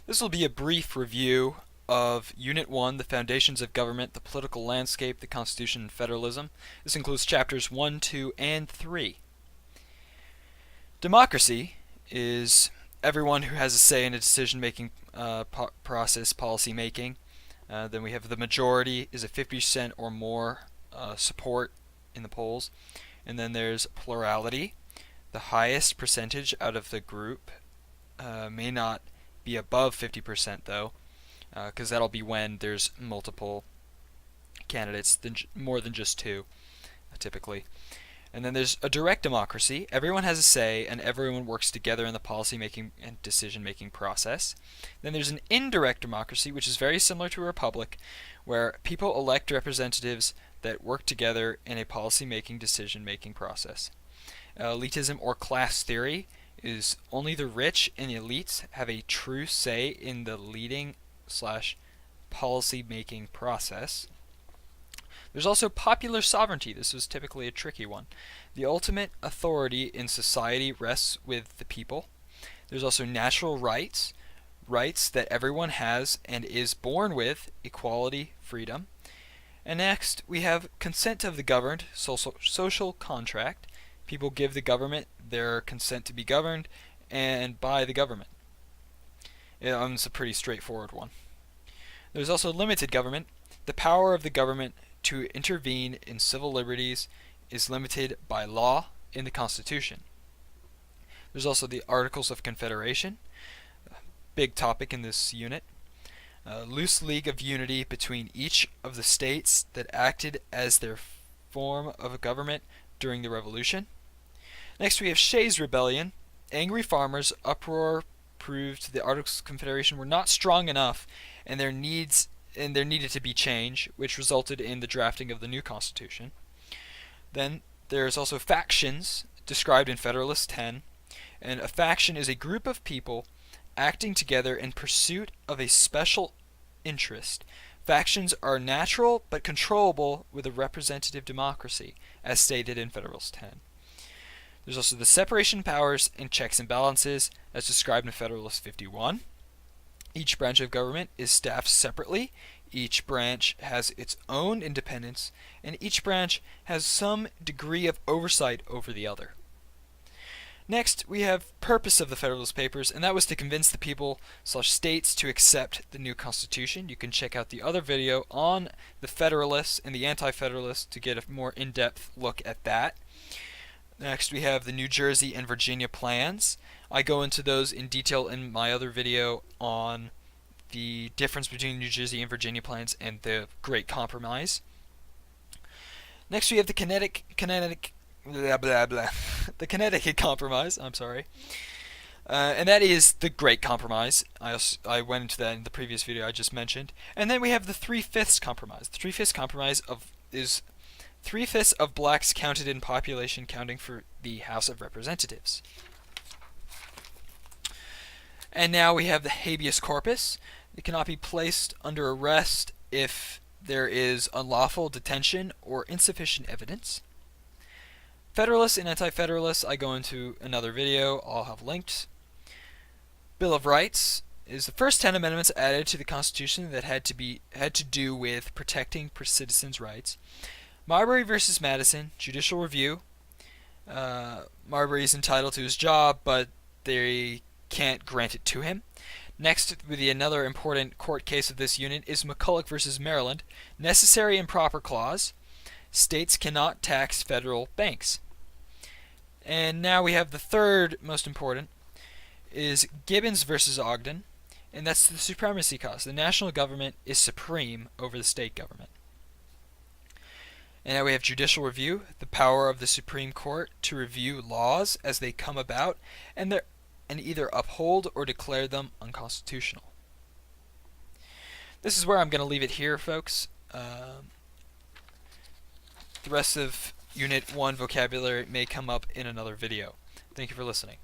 This will be a brief review of Unit 1, the Foundations of Government, the Political Landscape, the Constitution, and Federalism. This includes chapters 1, 2, and 3. Democracy is everyone who has a say in a decision-making process, policy-making. Then we have the majority is a 50% or more support in the polls. And then there's plurality. The highest percentage out of the group may not be above 50% though, because that'll be when there's multiple candidates, more than just two, typically. And then there's a direct democracy. Everyone has a say and everyone works together in the policy-making and decision-making process. Then there's an indirect democracy, which is very similar to a republic, where people elect representatives that work together in a policy-making, decision-making process. Elitism or class theory is only the rich and the elites have a true say in the leading/policy-making process. There's also popular sovereignty. This is typically a tricky one. The ultimate authority in society rests with the people. There's also natural rights, rights that everyone has and is born with, equality, freedom. And next, we have consent of the governed, social contract. People give the government their consent to be governed and by the government. It's a pretty straightforward one. There's also limited government. The power of the government to intervene in civil liberties is limited by law in the Constitution. There's also the Articles of Confederation, big topic in this unit. Loose league of unity between each of the states that acted as their form of a government during the Revolution. Next we have Shays' Rebellion. Angry farmers' uproar proved the Articles of Confederation were not strong enough and there needed to be change, which resulted in the drafting of the new Constitution. Then there's also factions, described in Federalist 10, and a faction is a group of people acting together in pursuit of a special interest. Factions are natural but controllable with a representative democracy, as stated in Federalist 10. There's also the separation of powers and checks and balances, as described in Federalist 51. Each branch of government is staffed separately, each branch has its own independence, and each branch has some degree of oversight over the other. Next, we have purpose of the Federalist Papers, and that was to convince the people/states to accept the new Constitution. You can check out the other video on the Federalists and the Anti-Federalists to get a more in-depth look at that. Next, we have the New Jersey and Virginia plans. I go into those in detail in my other video on the difference between New Jersey and Virginia plans and the Great Compromise. Next, we have the Connecticut Compromise. I'm sorry, and that is the Great Compromise. I went into that in the previous video I just mentioned. And then we have the 3/5 Compromise. The 3/5 Compromise is 3/5 of blacks counted in population, counting for the House of Representatives. And now we have the habeas corpus. It cannot be placed under arrest if there is unlawful detention or insufficient evidence. Federalists and Anti-Federalists I go into another video, I'll have linked. Bill of Rights is the first 10 amendments added to the Constitution that had to do with protecting citizens' rights. Marbury versus Madison, judicial review. Marbury is entitled to his job, but they can't grant it to him. Next, another important court case of this unit is McCulloch versus Maryland. Necessary and proper clause. States cannot tax federal banks. And now we have the third most important is Gibbons versus Ogden, and that's the supremacy clause. The national government is supreme over the state government. And now we have judicial review, the power of the Supreme Court to review laws as they come about and either uphold or declare them unconstitutional. This is where I'm going to leave it here, folks. The rest of Unit 1 vocabulary may come up in another video. Thank you for listening.